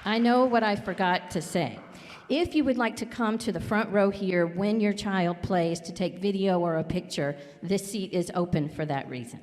I know what I forgot to say. If you would like to come to the front row here when your child plays to take video or a picture, this seat is open for that reason.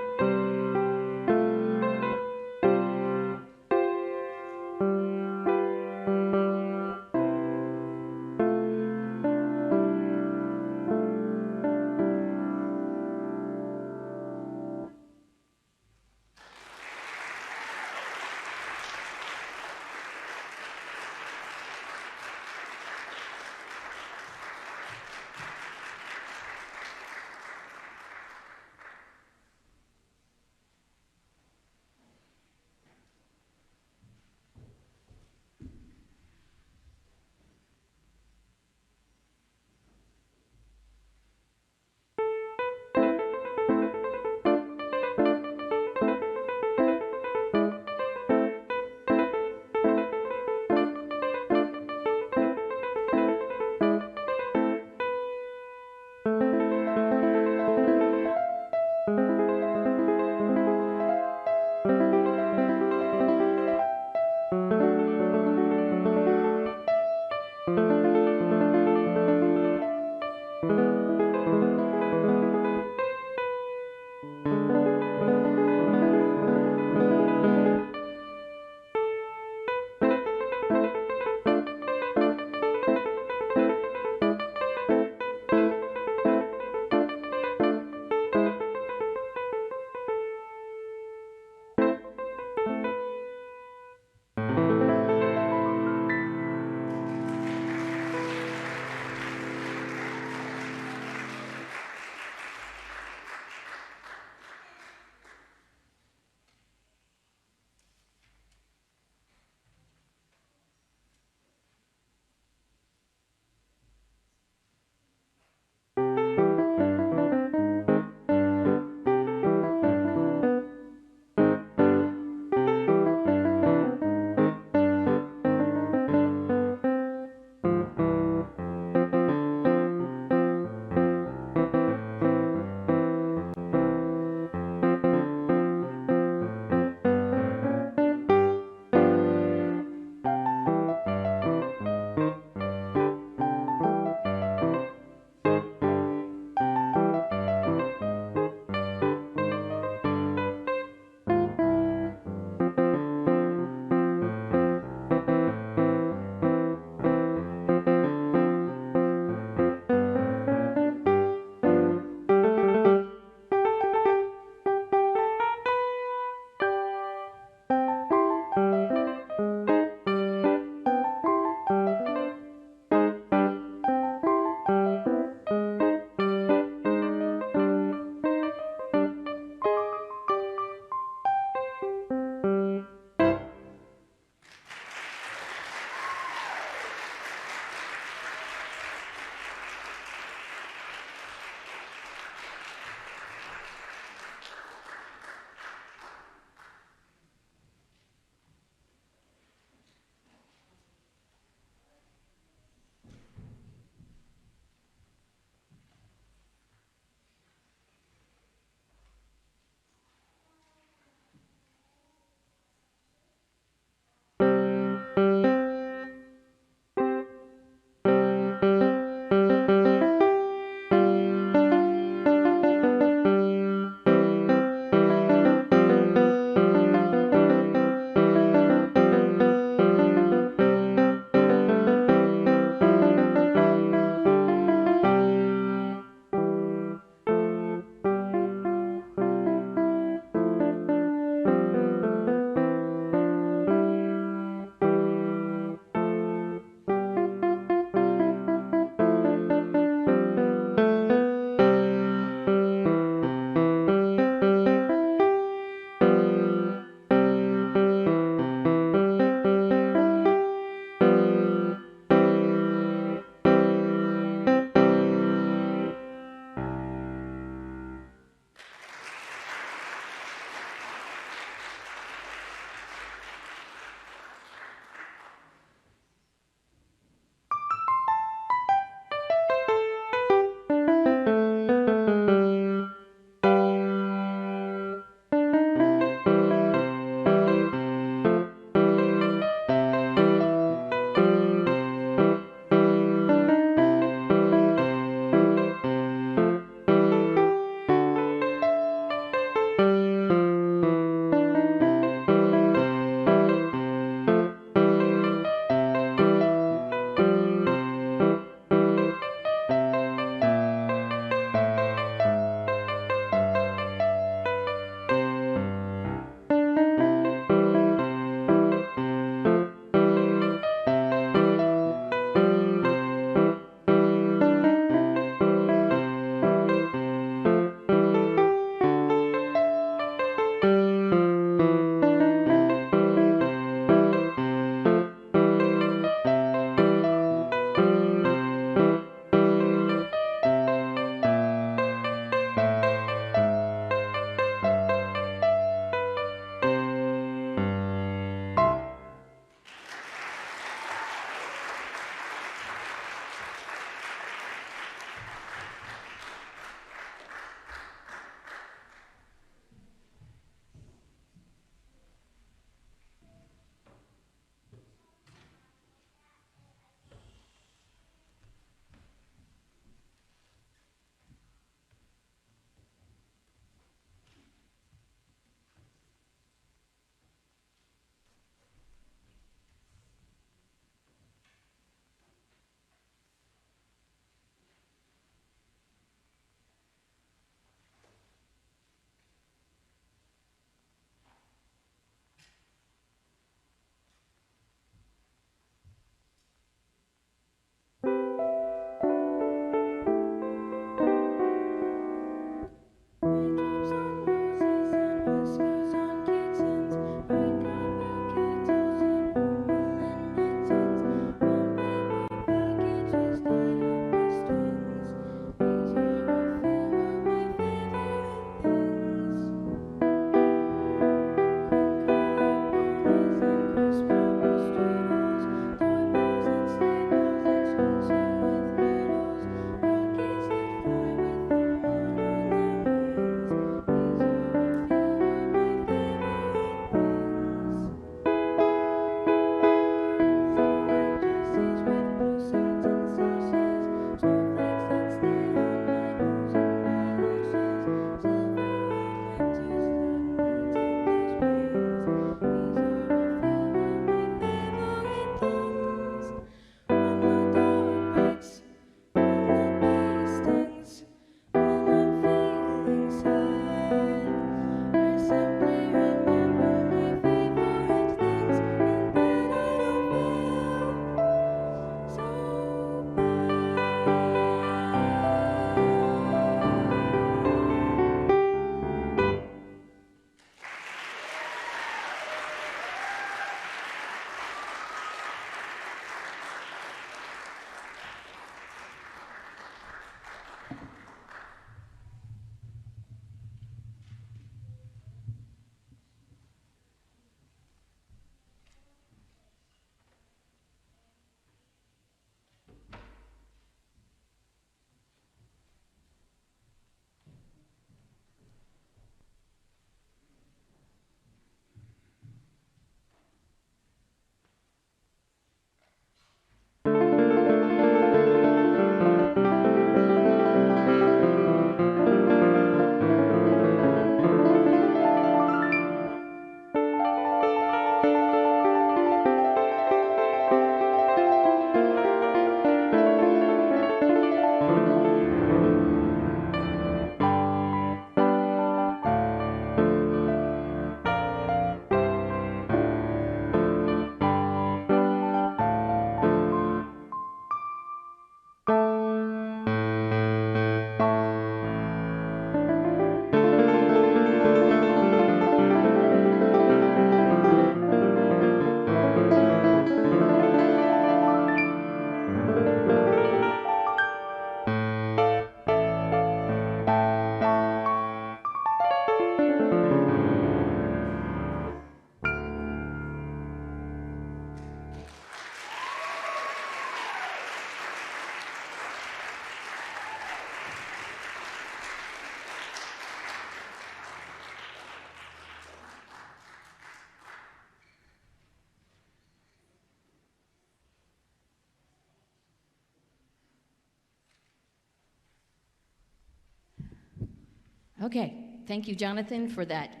Okay, Thank you, Jonathan, for that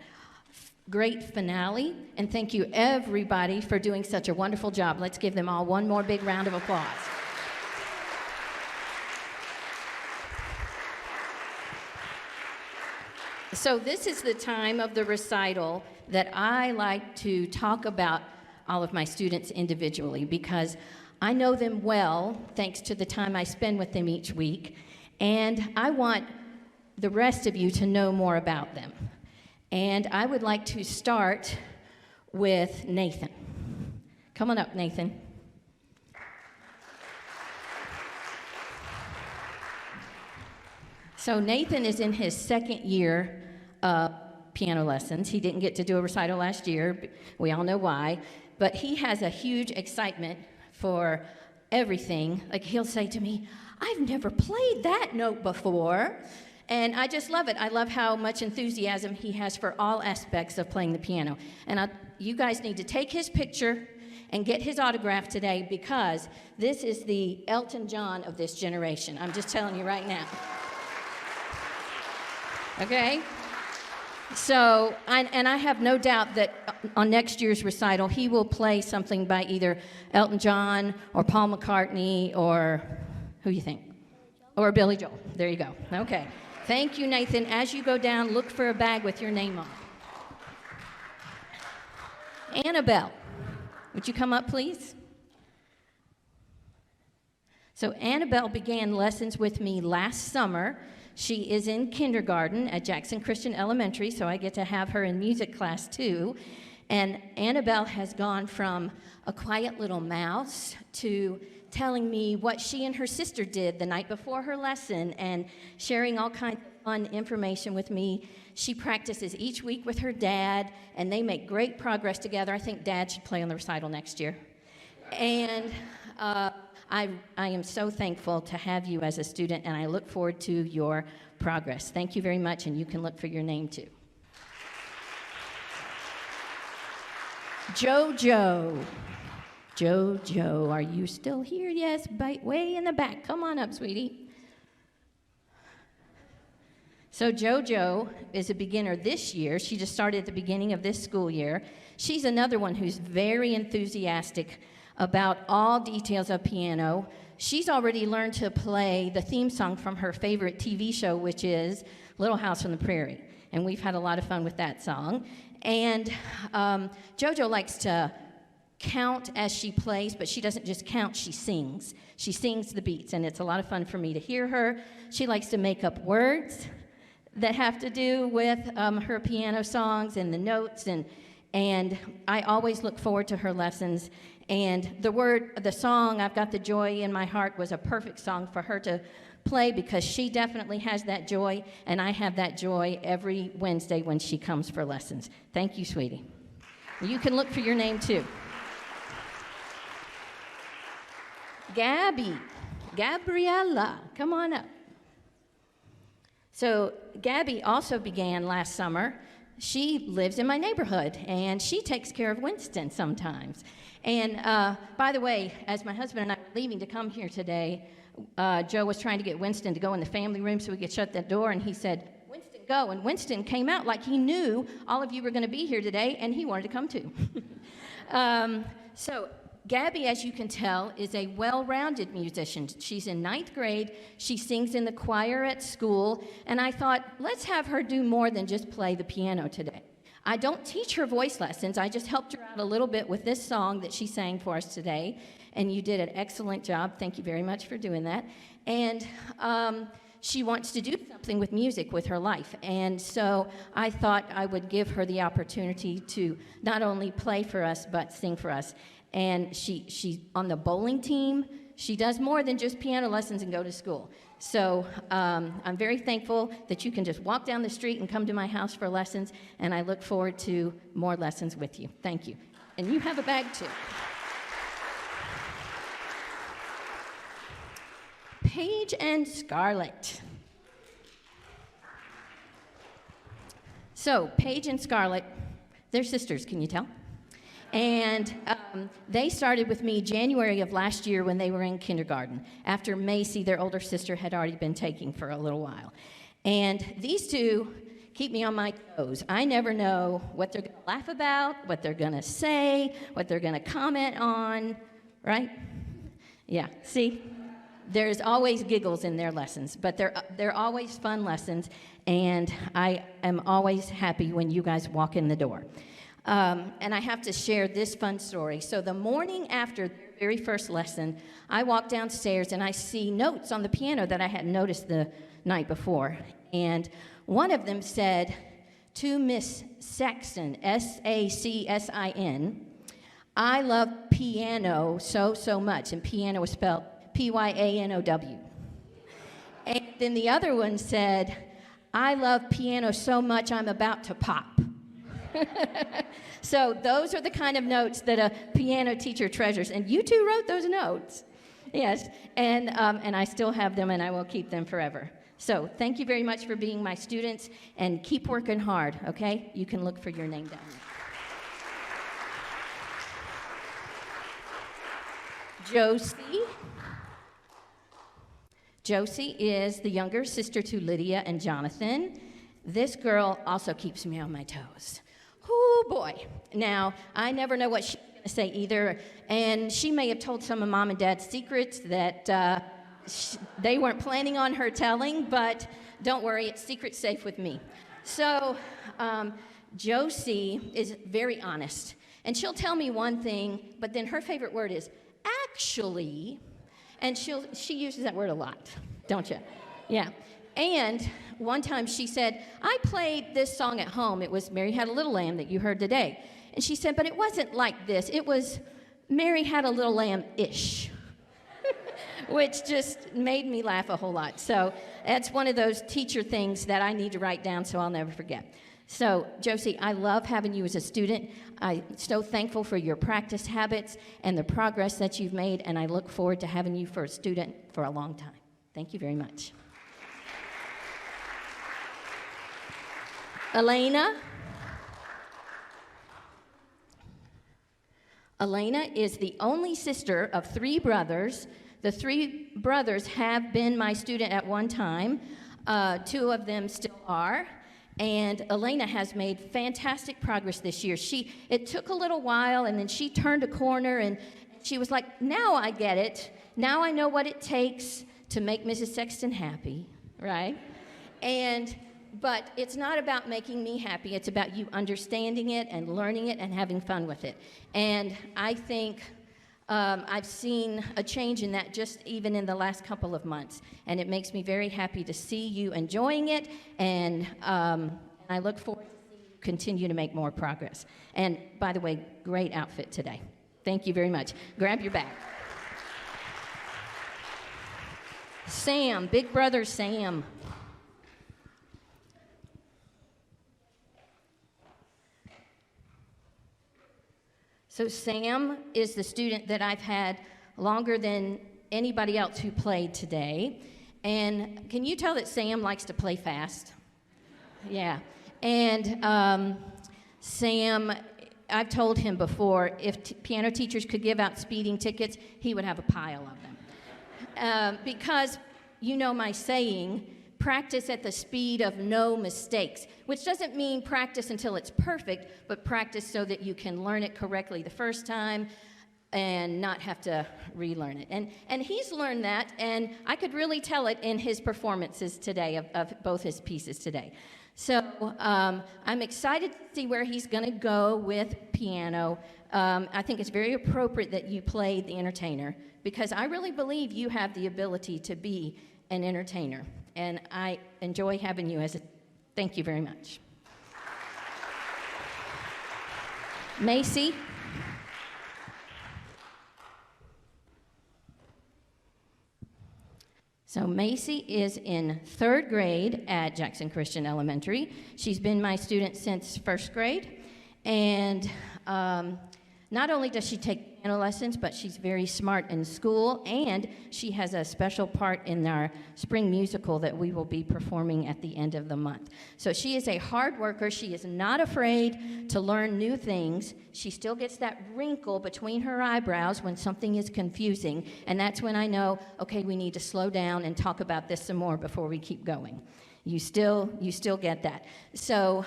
great finale. And thank you, everybody, for doing such a wonderful job. Let's give them all one more big round of applause. So this is the time of the recital that I like to talk about all of my students individually, because I know them well thanks to the time I spend with them each week, and I want the rest of you to know more about them. And I would like to start with Nathan. Come on up, Nathan. So Nathan is in his second year of piano lessons. He didn't get to do a recital last year. We all know why. But he has a huge excitement for everything. Like, he'll say to me, "I've never played that note before." And I just love it. I love how much enthusiasm he has for all aspects of playing the piano. And you guys need to take his picture and get his autograph today, because this is the Elton John of this generation. I'm just telling you right now. Okay? So, I have no doubt that on next year's recital, he will play something by either Elton John or Paul McCartney or, who you think? Or Billy Joel. There you go. Okay. Thank you, Nathan. As you go down, look for a bag with your name on it. Annabelle, would you come up, please? So Annabelle began lessons with me last summer. She is in kindergarten at Jackson Christian Elementary, so I get to have her in music class too. And Annabelle has gone from a quiet little mouse to telling me what she and her sister did the night before her lesson and sharing all kinds of fun information with me. She practices each week with her dad, and they make great progress together. I think Dad should play on the recital next year. And I am so thankful to have you as a student, and I look forward to your progress. Thank you very much, and you can look for your name too. JoJo. JoJo, are you still here? Yes, way in the back. Come on up, sweetie. So JoJo is a beginner this year. She just started at the beginning of this school year. She's another one who's very enthusiastic about all details of piano. She's already learned to play the theme song from her favorite TV show, which is Little House on the Prairie. And we've had a lot of fun with that song. And JoJo likes to count as she plays, but she doesn't just count, she sings. She sings the beats, and it's a lot of fun for me to hear her. She likes to make up words that have to do with her piano songs and the notes, and I always look forward to her lessons. And the song, I've Got the Joy in My Heart, was a perfect song for her to play, because she definitely has that joy, and I have that joy every Wednesday when she comes for lessons. Thank you, sweetie. You can look for your name too. Gabriella, come on up. So Gabby also began last summer. She lives in my neighborhood, and she takes care of Winston sometimes. And by the way, as my husband and I were leaving to come here today, Joe was trying to get Winston to go in the family room so we could shut that door, and he said, "Winston, go." And Winston came out like he knew all of you were going to be here today, and he wanted to come too. So Gabby, as you can tell, is a well-rounded musician. She's in 9th grade. She sings in the choir at school, and I thought, let's have her do more than just play the piano today. I don't teach her voice lessons. I just helped her out a little bit with this song that she sang for us today, and you did an excellent job. Thank you very much for doing that. And she wants to do something with music with her life, and so I thought I would give her the opportunity to not only play for us, but sing for us. And she's on the bowling team. She does more than just piano lessons and go to school. So I'm very thankful that you can just walk down the street and come to my house for lessons, and I look forward to more lessons with you. Thank you. And you have a bag too. Paige and Scarlett. So Paige and Scarlett, they're sisters, can you tell? And they started with me January of last year when they were in kindergarten, after Macy, their older sister, had already been taking for a little while. And these two keep me on my toes. I never know what they're going to laugh about, what they're going to say, what they're going to comment on, right? Yeah, see? There's always giggles in their lessons, but they're always fun lessons, and I am always happy when you guys walk in the door. And I have to share this fun story. So the morning after the very first lesson, I walk downstairs and I see notes on the piano that I hadn't noticed the night before. And one of them said, to Miss Sexton, Sacsin, I love piano so much. And piano was spelled Pyanow. And then the other one said, I love piano so much I'm about to pop. So those are the kind of notes that a piano teacher treasures. And you two wrote those notes. Yes, and I still have them, and I will keep them forever. So thank you very much for being my students, and keep working hard, okay? You can look for your name down there. Josie is the younger sister to Lydia and Jonathan. This girl also keeps me on my toes. Oh, boy. Now, I never know what she's going to say either, and she may have told some of Mom and Dad's secrets that they weren't planning on her telling, but don't worry, it's secret safe with me. So, Josie is very honest, and she'll tell me one thing, but then her favorite word is actually, and she uses that word a lot, don't you? Yeah. And one time she said, I played this song at home. It was Mary Had a Little Lamb that you heard today. And she said, but it wasn't like this. It was Mary Had a Little Lamb-ish, which just made me laugh a whole lot. So that's one of those teacher things that I need to write down so I'll never forget. So, Josie, I love having you as a student. I'm so thankful for your practice habits and the progress that you've made, and I look forward to having you for a student for a long time. Thank you very much. Elena is the only sister of three brothers. The three brothers have been my student at one time. Two of them still are. And Elena has made fantastic progress this year. It took a little while, and then she turned a corner, and she was like, now I get it. Now I know what it takes to make Mrs. Sexton happy, right? But it's not about making me happy. It's about you understanding it and learning it and having fun with it. And I think I've seen a change in that just even in the last couple of months. And it makes me very happy to see you enjoying it. And I look forward to seeing you continue to make more progress. And by the way, great outfit today. Thank you very much. Grab your bag. Sam, big brother Sam. So Sam is the student that I've had longer than anybody else who played today. And can you tell that Sam likes to play fast? Yeah. And Sam, I've told him before, if piano teachers could give out speeding tickets, he would have a pile of them. Because you know my saying, practice at the speed of no mistakes, which doesn't mean practice until it's perfect, but practice so that you can learn it correctly the first time and not have to relearn it. And he's learned that, and I could really tell it in his performances today of both his pieces today. So I'm excited to see where he's going to go with piano. I think it's very appropriate that you play the entertainer, because I really believe you have the ability to be an entertainer. And I enjoy having you as a... Thank you very much. Macy. So Macy is in third grade at Jackson Christian Elementary. She's been my student since first grade. And not only does she take piano lessons, but she's very smart in school, and she has a special part in our spring musical that we will be performing at the end of the month. So she is a hard worker. She is not afraid to learn new things. She still gets that wrinkle between her eyebrows when something is confusing, and that's when I know, okay, we need to slow down and talk about this some more before we keep going. You still get that. So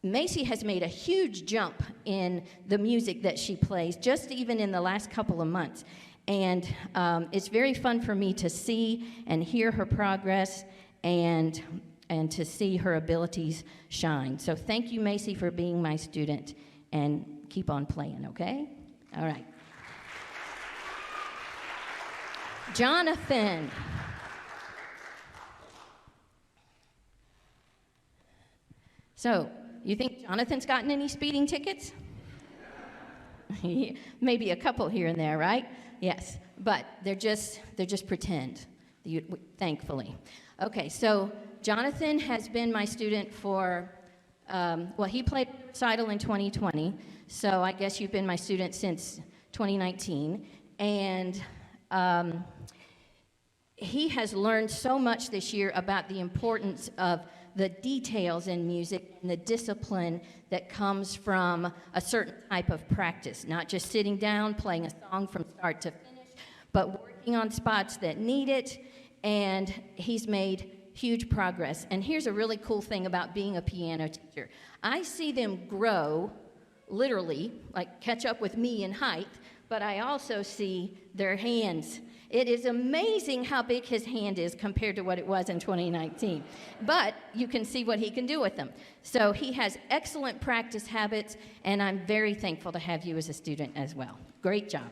Macy has made a huge jump in the music that she plays, just even in the last couple of months. And it's very fun for me to see and hear her progress and to see her abilities shine. So thank you, Macy, for being my student, and keep on playing, okay? All right. Jonathan. So, you think Jonathan's gotten any speeding tickets? Maybe a couple here and there, right? Yes, but they're just pretend, thankfully. Okay, so Jonathan has been my student for, he played Recital in 2020, so I guess you've been my student since 2019, and he has learned so much this year about the importance of the details in music and the discipline that comes from a certain type of practice, not just sitting down, playing a song from start to finish, but working on spots that need it, and he's made huge progress. And here's a really cool thing about being a piano teacher. I see them grow, literally, like catch up with me in height, but I also see their hands. It is amazing how big his hand is compared to what it was in 2019. But you can see what he can do with them. So he has excellent practice habits, and I'm very thankful to have you as a student as well. Great job.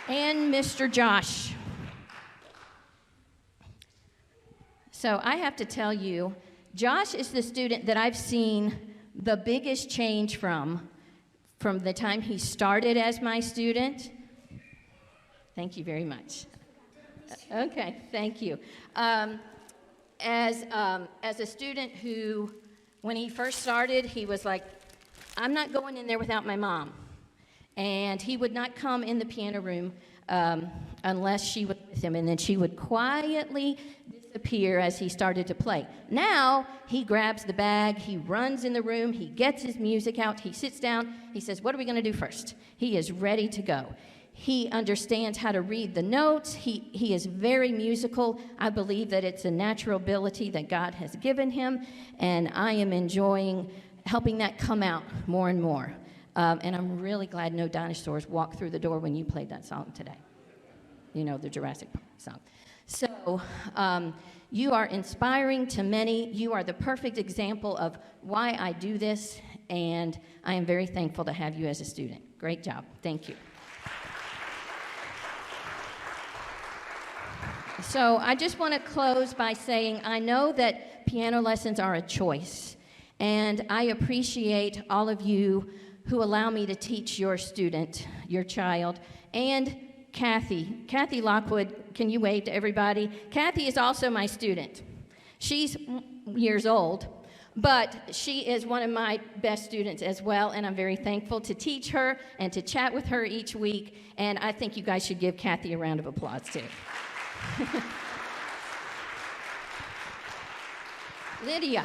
And Mr. Josh. So I have to tell you, Josh is the student that I've seen the biggest change from the time he started as my student. Thank you very much. Okay, thank you. As a student who, when he first started, he was like, I'm not going in there without my mom. And he would not come in the piano room unless she was with him, and then she would quietly disappear as he started to play. Now, he grabs the bag, he runs in the room, he gets his music out, he sits down, he says, what are we going to do first? He is ready to go. He understands how to read the notes. He is very musical. I believe that it's a natural ability that God has given him, and I am enjoying helping that come out more and more. And I'm really glad no dinosaurs walked through the door when you played that song today. You know, the Jurassic Park song. So you are inspiring to many. You are the perfect example of why I do this, and I am very thankful to have you as a student. Great job. Thank you. So I just want to close by saying I know that piano lessons are a choice, and I appreciate all of you who allow me to teach your student, your child, and Kathy Lockwood, can you wave to everybody? Kathy is also my student. She's years old, but she is one of my best students as well, and I'm very thankful to teach her and to chat with her each week, and I think you guys should give Kathy a round of applause, too. Lydia.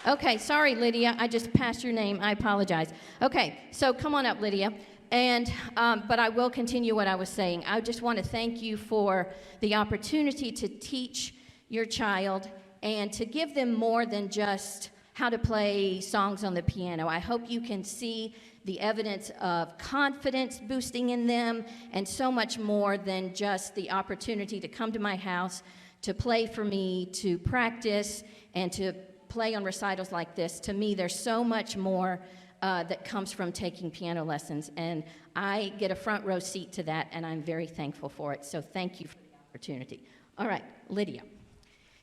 Okay, sorry, Lydia, I just passed your name. I apologize. Okay, so come on up, Lydia. And, but I will continue what I was saying. I just want to thank you for the opportunity to teach your child and to give them more than just how to play songs on the piano. I hope you can see the evidence of confidence boosting in them and so much more than just the opportunity to come to my house, to play for me, to practice, and to play on recitals like this. To me, there's so much more that comes from taking piano lessons, and I get a front row seat to that, and I'm very thankful for it, so thank you for the opportunity. All right, Lydia,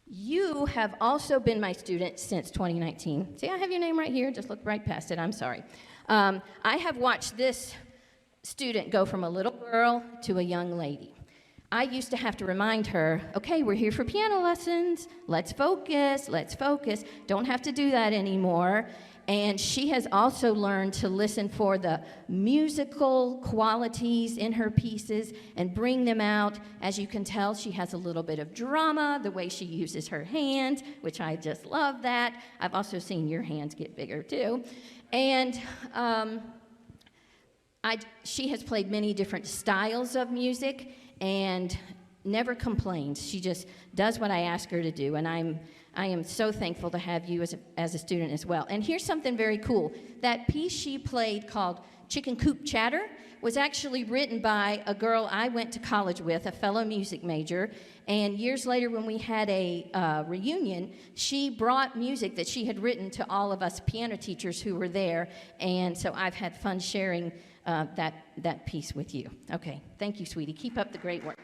you have also been my student since 2019. See, I have your name right here, just look right past it, I'm sorry. I have watched this student go from a little girl to a young lady. I used to have to remind her, okay, we're here for piano lessons, let's focus, don't have to do that anymore. And she has also learned to listen for the musical qualities in her pieces and bring them out. As you can tell, she has a little bit of drama, the way she uses her hands, which I just love that. I've also seen your hands get bigger too. And she has played many different styles of music, and never complains. She just does what I ask her to do, and I am so thankful to have you as a student as well. And here's something very cool. That piece she played called Chicken Coop Chatter was actually written by a girl I went to college with, a fellow music major, and years later when we had a reunion, she brought music that she had written to all of us piano teachers who were there, and so I've had fun sharing that piece with you. Okay, thank you, sweetie. Keep up the great work.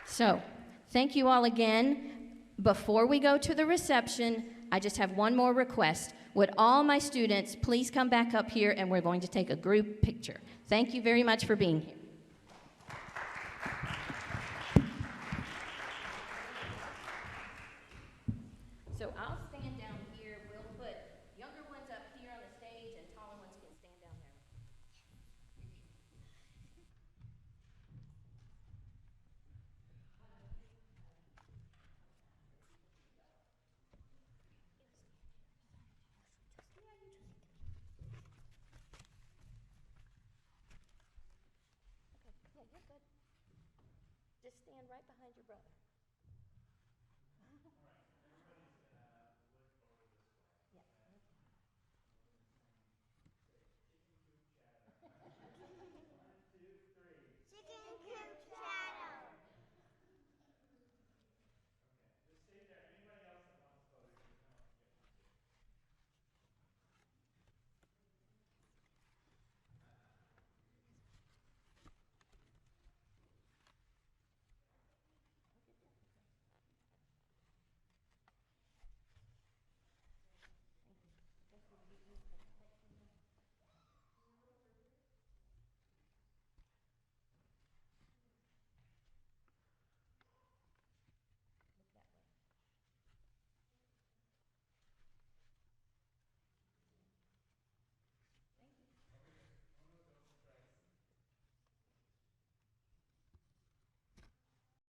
So, thank you all again. Before we go to the reception, I just have one more request. Would all my students please come back up here, and we're going to take a group picture. Thank you very much for being here. So I'll stand down here. We'll put younger ones up here on the stage, and taller ones can stand down there. Yeah, you're good. Just stand right behind your brother.